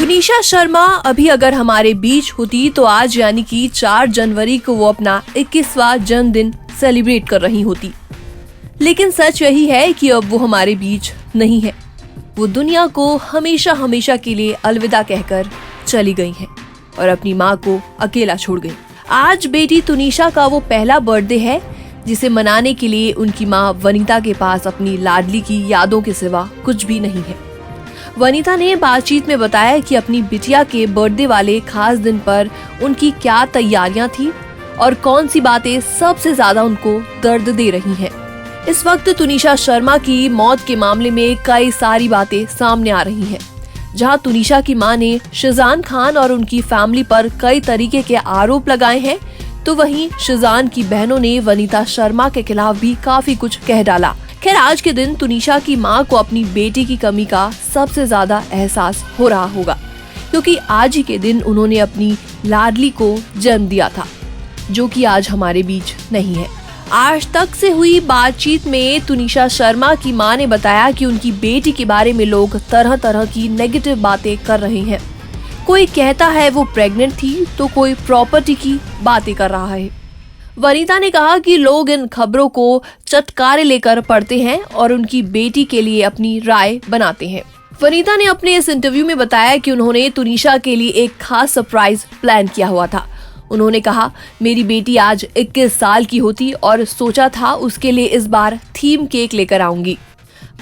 तुनिशा शर्मा अभी अगर हमारे बीच होती तो आज यानी कि 4 जनवरी को वो अपना 21वां जन्मदिन सेलिब्रेट कर रही होती। लेकिन सच यही है कि अब वो हमारे बीच नहीं है। वो दुनिया को हमेशा हमेशा के लिए अलविदा कहकर चली गई हैं और अपनी माँ को अकेला छोड़ गई। आज बेटी तुनिशा का वो पहला बर्थडे है जिसे मनाने के लिए उनकी माँ वनीता के पास अपनी लाडली की यादों के सिवा कुछ भी नहीं है। वनीता ने बातचीत में बताया कि अपनी बिटिया के बर्थडे वाले खास दिन पर उनकी क्या तैयारियां थी और कौन सी बातें सबसे ज्यादा उनको दर्द दे रही हैं। इस वक्त तुनिशा शर्मा की मौत के मामले में कई सारी बातें सामने आ रही हैं। जहां तुनिशा की मां ने शिजान खान और उनकी फैमिली पर कई तरीके के आरोप लगाए हैं, तो वहीं शिजान की बहनों ने वनीता शर्मा के खिलाफ भी काफी कुछ कह डाला। खैर, आज के दिन तुनिशा की मां को अपनी बेटी की कमी का सबसे ज्यादा एहसास हो रहा होगा, क्योंकि आज ही के दिन उन्होंने अपनी लाडली को जन्म दिया था, जो कि आज हमारे बीच नहीं है। आज तक से हुई बातचीत में तुनिशा शर्मा की मां ने बताया कि उनकी बेटी के बारे में लोग तरह तरह की नेगेटिव बातें कर रहे हैं। कोई कहता है वो प्रेग्नेंट थी, तो कोई प्रॉपर्टी की बातें कर रहा है। वनीता ने कहा कि लोग इन खबरों को चटकारे लेकर पढ़ते हैं और उनकी बेटी के लिए अपनी राय बनाते हैं। वनीता ने अपने इस इंटरव्यू में बताया कि उन्होंने तुनिशा के लिए एक खास सरप्राइज प्लान किया हुआ था। उन्होंने कहा, मेरी बेटी आज 21 साल की होती और सोचा था उसके लिए इस बार थीम केक लेकर आऊंगी।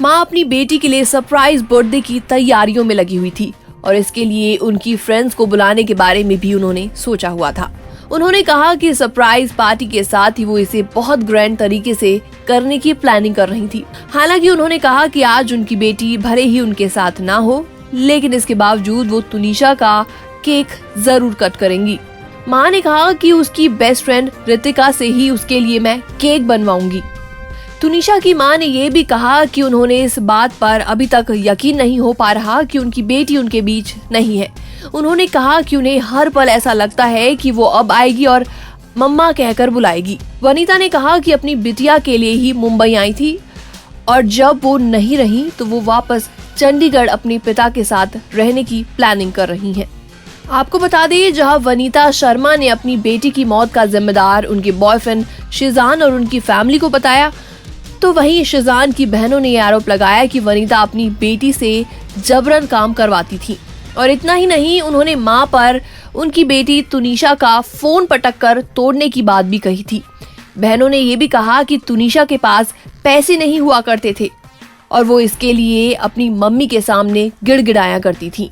माँ अपनी बेटी के लिए सरप्राइज बर्थडे की तैयारियों में लगी हुई थी और इसके लिए उनकी फ्रेंड्स को बुलाने के बारे में भी उन्होंने सोचा हुआ था। उन्होंने कहा कि सरप्राइज पार्टी के साथ ही वो इसे बहुत ग्रैंड तरीके से करने की प्लानिंग कर रही थी। हालांकि उन्होंने कहा कि आज उनकी बेटी भले ही उनके साथ ना हो, लेकिन इसके बावजूद वो तुनिशा का केक जरूर कट करेंगी। माँ ने कहा कि उसकी बेस्ट फ्रेंड रितिका से ही उसके लिए मैं केक बनवाऊंगी। तुनिशा की मां ने ये भी कहा कि उन्होंने इस बात पर अभी तक यकीन नहीं हो पा रहा कि उनकी बेटी उनके बीच नहीं है। उन्होंने कहा कि उन्हें हर पल ऐसा लगता है कि वो अब आएगी और मम्मा कहकर बुलाएगी। वनीता ने कहा कि अपनी बिटिया के लिए ही मुंबई आई थी और जब वो नहीं रही तो वो वापस चंडीगढ़ अपने पिता के साथ रहने की प्लानिंग कर रही हैं। आपको बता दें, जहां वनीता शर्मा ने अपनी बेटी की मौत का जिम्मेदार उनके बॉयफ्रेंड शिजान और उनकी फैमिली को बताया, तो वहीं शिजान की बहनों ने आरोप लगाया कि वनीता अपनी बेटी से जबरन काम करवाती थी। और इतना ही नहीं, उन्होंने मां पर उनकी बेटी तुनिशा का फोन पटक कर तोड़ने की बात भी कही थी। बहनों ने ये भी कहा कि तुनिशा के पास पैसे नहीं हुआ करते थे और वो इसके लिए अपनी मम्मी के सामने गिड़गिड़ाया करती थी।